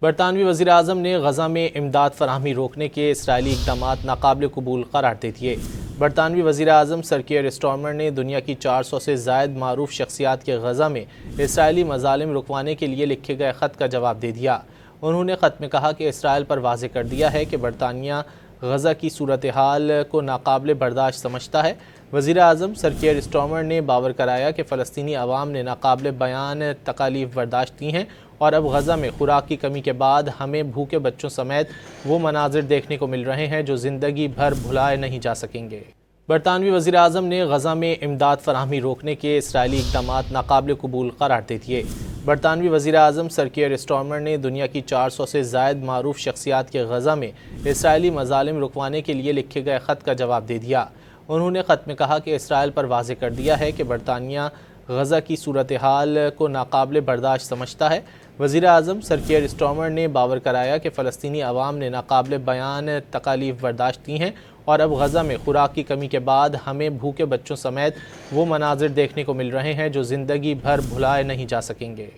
برطانوی وزیراعظم نے غزہ میں امداد فراہمی روکنے کے اسرائیلی اقدامات ناقابل قبول قرار دے دیے۔ برطانوی وزیراعظم سر کیئر اسٹارمر نے دنیا کی 400 سے زائد معروف شخصیات کے غزہ میں اسرائیلی مظالم رکوانے کے لیے لکھے گئے خط کا جواب دے دیا۔ انہوں نے خط میں کہا کہ اسرائیل پر واضح کر دیا ہے کہ برطانیہ غزہ کی صورتحال کو ناقابل برداشت سمجھتا ہے۔ وزیراعظم سر کیئر اسٹارمر نے باور کرایا کہ فلسطینی عوام نے ناقابل بیان تکالیف برداشت کی ہیں اور اب غزہ میں خوراک کی کمی کے بعد ہمیں بھوکے بچوں سمیت وہ مناظر دیکھنے کو مل رہے ہیں جو زندگی بھر بھلائے نہیں جا سکیں گے۔ برطانوی وزیراعظم نے غزہ میں امداد فراہمی روکنے کے اسرائیلی اقدامات ناقابل قبول قرار دے دیے۔ برطانوی وزیراعظم سر کیئر اسٹارمر نے دنیا کی 400 سے زائد معروف شخصیات کے غزہ میں اسرائیلی مظالم رکوانے کے لیے لکھے گئے خط کا جواب دے دیا۔ انہوں نے خط میں کہا کہ اسرائیل پر واضح کر دیا ہے کہ برطانیہ غزہ کی صورتحال کو ناقابل برداشت سمجھتا ہے۔ وزیراعظم سر کیئر اسٹارمر نے باور کرایا کہ فلسطینی عوام نے ناقابل بیان تکالیف برداشت کی ہیں اور اب غزہ میں خوراک کی کمی کے بعد ہمیں بھوکے بچوں سمیت وہ مناظر دیکھنے کو مل رہے ہیں جو زندگی بھر بھلائے نہیں جا سکیں گے۔